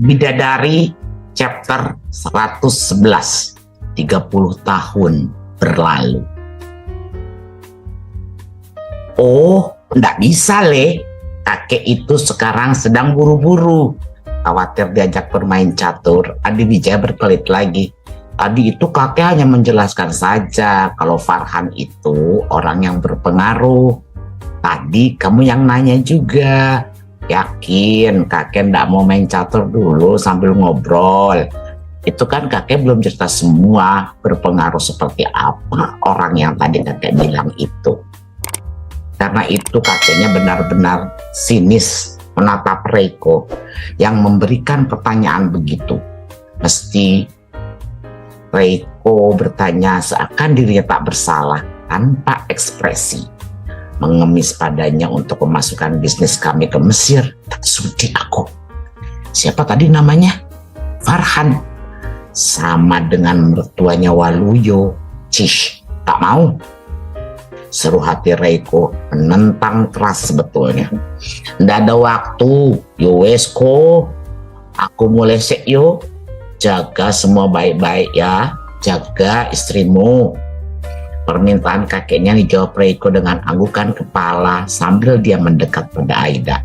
Bidadari chapter 111, 30 tahun berlalu. Oh, nggak bisa Le, kakek itu sekarang sedang buru-buru. Khawatir diajak bermain catur, Adi Wijaya berkelit lagi. Tadi itu kakek hanya menjelaskan saja kalau Farhan itu orang yang berpengaruh. Tadi kamu yang nanya juga. Yakin kakek nggak mau main catur dulu sambil ngobrol? Itu kan kakek belum cerita semua berpengaruh seperti apa orang yang tadi kakek bilang itu. Karena itu kakeknya benar-benar sinis menatap Reiko yang memberikan pertanyaan begitu. Mesti Reiko bertanya seakan dirinya tak bersalah tanpa ekspresi. Mengemis padanya untuk memasukkan bisnis kami ke Mesir. Tak sudi aku. Siapa tadi namanya? Farhan. Sama dengan mertuanya Waluyo. Cish, tak mau. Seru hati Reiko menentang keras sebetulnya. Nggak ada waktu. Yo wesko. Aku mulai sek yo. Jaga semua baik-baik ya. Jaga istrimu. Permintaan kakeknya dijawab Reiko dengan anggukan kepala sambil dia mendekat pada Aida.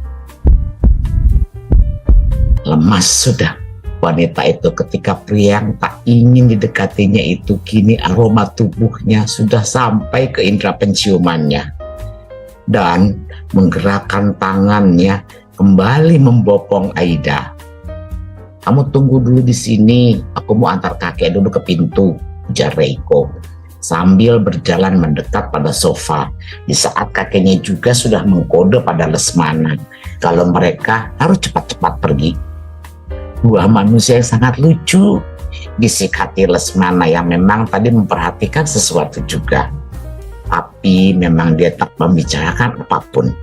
Lemas sudah wanita itu ketika pria yang tak ingin didekatinya itu kini aroma tubuhnya sudah sampai ke indera penciumannya. Dan menggerakkan tangannya kembali membopong Aida. Kamu tunggu dulu di sini, aku mau antar kakek dulu ke pintu, ujar Reiko. Sambil berjalan mendekat pada sofa, di saat kakeknya juga sudah mengkode pada Lesmana kalau mereka harus cepat-cepat pergi. Dua manusia yang sangat lucu, bisik hati Lesmana yang memang tadi memperhatikan sesuatu juga. Tapi memang dia tak membicarakan apapun,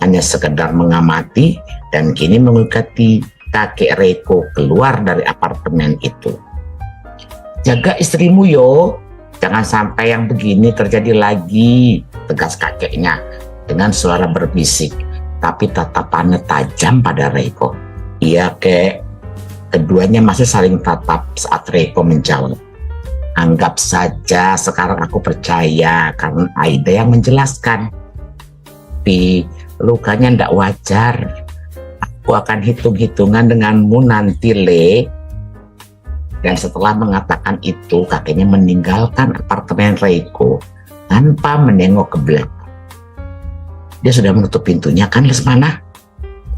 hanya sekedar mengamati dan kini mengikuti kakek Reiko keluar dari apartemen itu. Jaga istrimu yo. Jangan sampai yang begini terjadi lagi, tegas kakeknya dengan suara berbisik, tapi tatapannya tajam pada Reiko. Iya kek, keduanya masih saling tatap saat Reiko menjawab. Anggap saja sekarang aku percaya karena Aida yang menjelaskan. Tapi lukanya ndak wajar. Aku akan hitung-hitungan denganmu nanti Le. Dan setelah mengatakan itu, kakeknya meninggalkan apartemen Reiko tanpa menengok ke belakang. Dia sudah menutup pintunya kan Lesmana?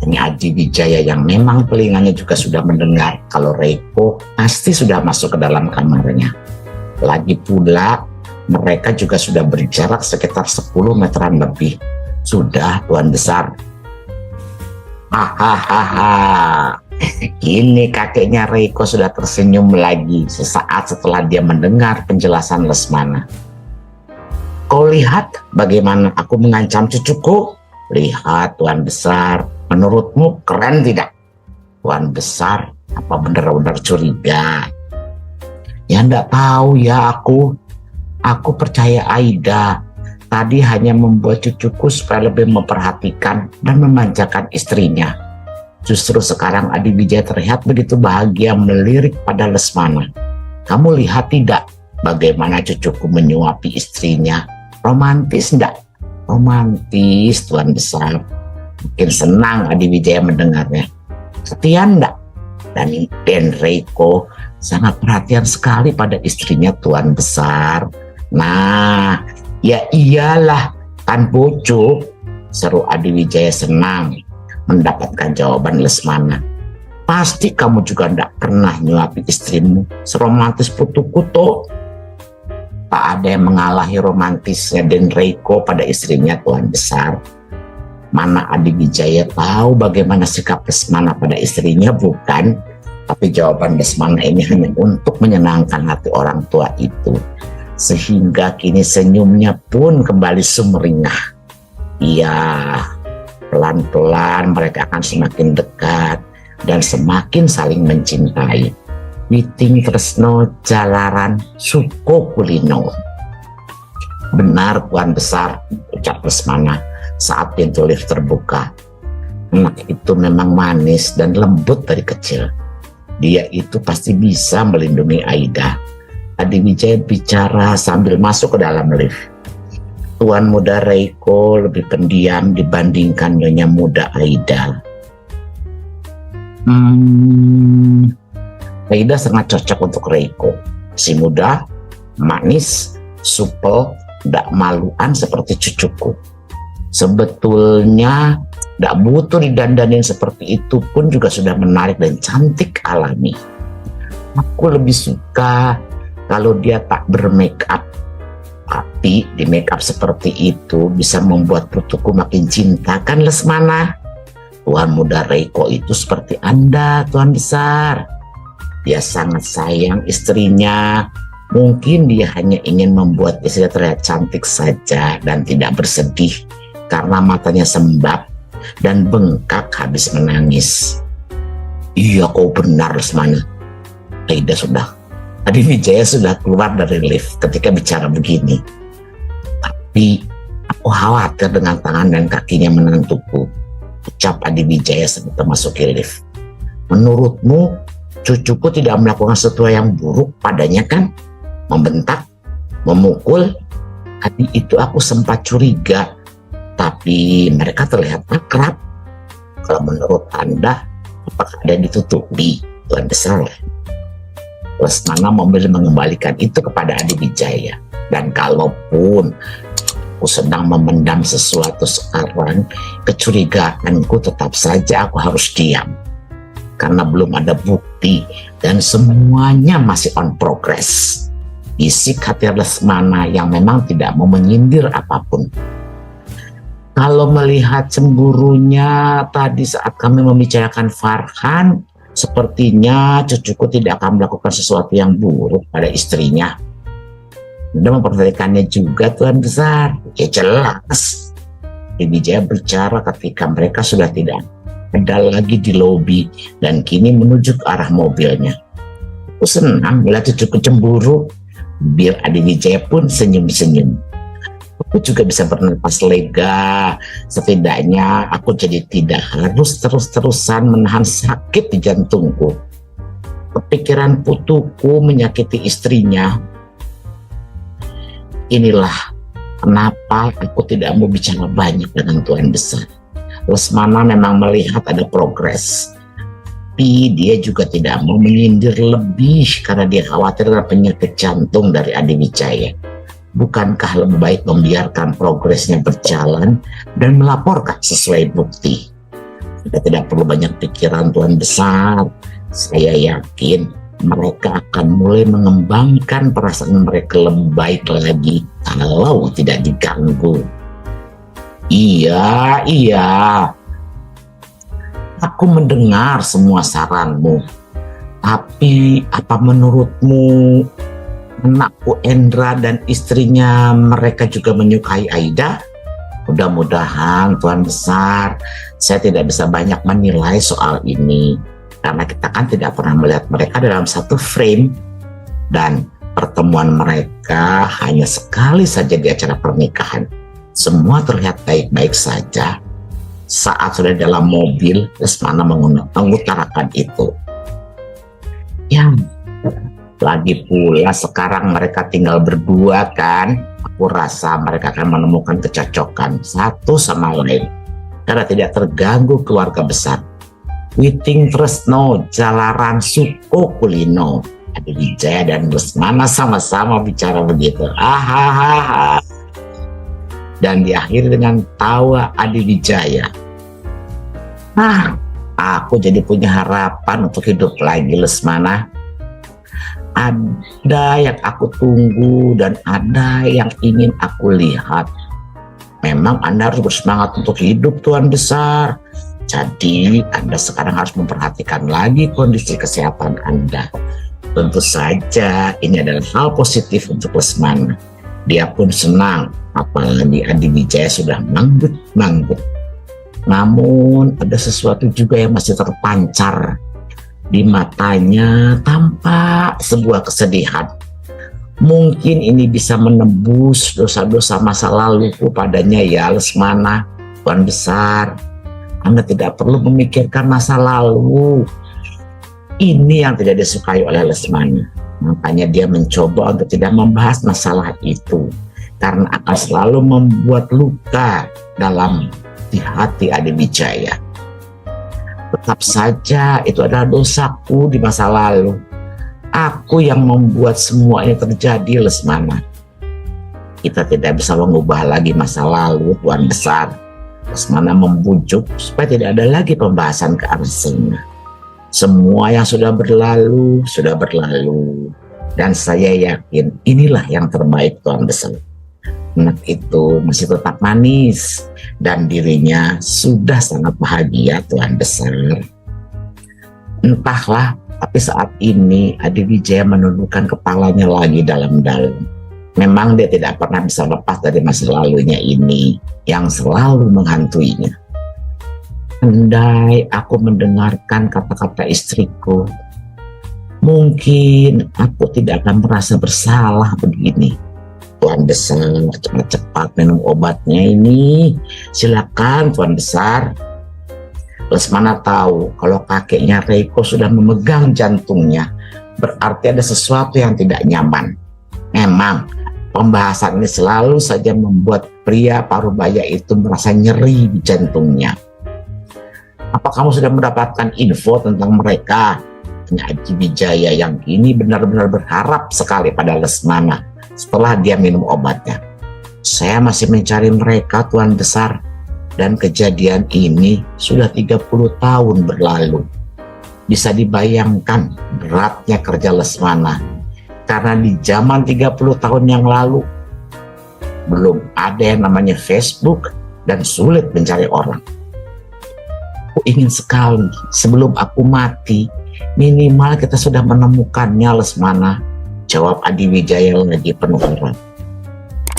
Tanya Adi Wijaya yang memang telinganya juga sudah mendengar kalau Reiko pasti sudah masuk ke dalam kamarnya. Lagi pula mereka juga sudah berjarak sekitar 10 meteran lebih. Sudah Tuan Besar. Hahaha. Kini kakeknya Reiko sudah tersenyum lagi sesaat setelah dia mendengar penjelasan Lesmana. Kau lihat bagaimana aku mengancam cucuku? Lihat Tuan Besar, menurutmu keren tidak? Tuan Besar, apa benar-benar curiga? Ya enggak tahu ya aku. Aku percaya Aida. Tadi hanya membuat cucuku supaya lebih memperhatikan dan memanjakan istrinya. Justru sekarang Adi Wijaya terlihat begitu bahagia melirik pada Lesmana. Kamu lihat tidak bagaimana cucuku menyuapi istrinya? Romantis enggak? Romantis Tuan Besar. Mungkin senang Adi Wijaya mendengarnya. Setia enggak? Dan Reiko sangat perhatian sekali pada istrinya Tuan Besar. Nah, ya iyalah kan bojo, seru Adi Wijaya senang mendapatkan jawaban Lesmana. Pasti kamu juga tidak pernah nyuapi istrimu seromantis putuku toh. Tak ada yang mengalahi romantisnya Den Reiko pada istrinya Tuan Besar. Mana Adi Wijaya tahu bagaimana sikap Lesmana pada istrinya bukan? Tapi jawaban Lesmana ini hanya untuk menyenangkan hati orang tua itu. Sehingga kini senyumnya pun kembali sumringah. Iya, pelan-pelan mereka akan semakin dekat dan semakin saling mencintai. Witing tresno jalaran suko kulino. Benar Tuan Besar, ucap Lesmana saat pintu lift terbuka. Anak itu memang manis dan lembut dari kecil. Dia itu pasti bisa melindungi Aida. Adi Wijaya bicara sambil masuk ke dalam lift. Tuan muda Reiko lebih pendiam dibandingkan nyonya muda Aida. Aida sangat cocok untuk Reiko. Si muda, manis, supel, tidak maluan seperti cucuku. Sebetulnya tidak butuh didandanin seperti itu pun juga sudah menarik dan cantik alami. Aku lebih suka kalau dia tak bermake up. Tapi di make up seperti itu bisa membuat putuku makin cinta, kan Lesmana? Tuan muda Reiko itu seperti Anda, Tuan Besar. Dia sangat sayang istrinya. Mungkin dia hanya ingin membuat istrinya terlihat cantik saja dan tidak bersedih karena matanya sembab dan bengkak habis menangis. Iya, kau benar, Lesmana. Adi Wijaya sudah keluar dari lift ketika bicara begini. Tapi aku khawatir dengan tangan dan kakinya menantuku, ucap Adi Wijaya sebelum memasuki lift. Menurutmu cucuku tidak melakukan sesuatu yang buruk padanya, kan? Membentak, memukul. Tadi itu aku sempat curiga, tapi mereka terlihat akrab. Kalau menurut Anda, apakah ada yang ditutupi, Tuan Besar? Lesmana memilih mengembalikan itu kepada Adi Wijaya. Dan kalaupun aku sedang memendam sesuatu sekarang, kecurigaanku tetap saja aku harus diam. Karena belum ada bukti dan semuanya masih on progress. Bisik hati Lesmana yang memang tidak mau menyindir apapun. Kalau melihat cemburunya tadi saat kami membicarakan Farhan, sepertinya cucuku tidak akan melakukan sesuatu yang buruk pada istrinya. Anda memperhatikannya juga, Tuan Besar. Ya jelas. Wijaya bicara ketika mereka sudah tidak ada lagi di lobi dan kini menuju ke arah mobilnya. Aku senang melihat cucuku cemburu. Biar Adi Wijaya pun senyum-senyum. Aku juga bisa bernapas lega. Setidaknya aku jadi tidak harus terus-terusan menahan sakit di jantungku. Kepikiran putuku menyakiti istrinya. Inilah kenapa aku tidak mau bicara banyak dengan Tuan Besar. Lesmana memang melihat ada progres. Tapi dia juga tidak mau menyindir lebih karena dia khawatir dengan penyakit jantung dari Adi Wijaya. Bukankah lebih baik membiarkan progresnya berjalan dan melaporkan sesuai bukti? Kita tidak perlu banyak pikiran, Tuan Besar. Saya yakin mereka akan mulai mengembangkan perasaan mereka lebih baik lagi kalau tidak diganggu. Iya. Aku mendengar semua saranmu. Tapi apa menurutmu anakku Endra dan istrinya mereka juga menyukai Aida? Mudah-mudahan, Tuan Besar. Saya tidak bisa banyak menilai soal ini karena kita kan tidak pernah melihat mereka dalam satu frame dan pertemuan mereka hanya sekali saja di acara pernikahan. Semua terlihat baik-baik saja. Saat sudah dalam mobil, Lesmana mengutarakan itu. Ya, lagi pula sekarang mereka tinggal berdua, kan? Aku rasa mereka akan menemukan kecocokan satu sama lain karena tidak terganggu keluarga besar. Witing Tresno Jalaran Suko Kulino. Adi Wijaya dan Lesmana sama-sama bicara begitu. Dan diakhiri dengan tawa Adi Wijaya. Aku jadi punya harapan untuk hidup lagi, Lesmana. Ada yang aku tunggu dan ada yang ingin aku lihat. Memang Anda harus bersemangat untuk hidup, Tuan Besar. Jadi Anda sekarang harus memperhatikan lagi kondisi kesehatan Anda. Tentu saja ini adalah hal positif untuk Lesmana. Dia pun senang, apalagi Adi Wijaya sudah manggut. Namun ada sesuatu juga yang masih terpancar di matanya, tampak sebuah kesedihan. Mungkin ini bisa menebus dosa-dosa masa laluku padanya, ya Lesmana. Tuan Besar, Anda tidak perlu memikirkan masa lalu. Ini yang tidak disukai oleh Lesmana. Makanya dia mencoba untuk tidak membahas masalah itu, karena akan selalu membuat luka dalam di hati Adiwijaya. Tetap saja itu adalah dosaku di masa lalu. Aku yang membuat semua ini terjadi, Lesmana. Kita tidak bisa mengubah lagi masa lalu, Tuan Besar. Lesmana membujuk supaya tidak ada lagi pembahasan ke arah sana. Semua yang sudah berlalu, dan saya yakin inilah yang terbaik, Tuan Besar. Anak itu masih tetap manis dan dirinya sudah sangat bahagia, Tuan Besar. Entahlah, tapi saat ini Adiwijaya menundukkan kepalanya lagi dalam-dalam. Memang dia tidak pernah bisa lepas dari masa lalunya ini yang selalu menghantuinya. Andai aku mendengarkan kata-kata istriku, mungkin aku tidak akan merasa bersalah begini. Tuan Besar, cepat-cepat minum obatnya ini. Silakan, Tuan Besar. Lesmana tahu kalau kakeknya Reiko sudah memegang jantungnya, berarti ada sesuatu yang tidak nyaman. Memang, pembahasan ini selalu saja membuat pria Parubaya itu merasa nyeri di jantungnya. Apa kamu sudah mendapatkan info tentang mereka? Tanya Adiwijaya yang kini benar-benar berharap sekali pada Lesmana setelah dia minum obatnya. Saya masih mencari mereka, Tuan Besar, dan kejadian ini sudah 30 tahun berlalu. Bisa dibayangkan beratnya kerja Lesmana, karena di zaman 30 tahun yang lalu belum ada yang namanya Facebook dan sulit mencari orang. Aku ingin sekali sebelum aku mati, minimal kita sudah menemukannya, Lesmana, jawab Adiwijaya lagi penuh harap.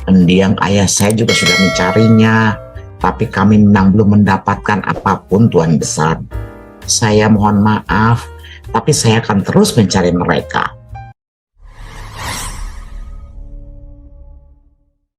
Mendiang ayah saya juga sudah mencarinya, tapi kami memang belum mendapatkan apapun, Tuan Besar. Saya mohon maaf, tapi saya akan terus mencari mereka.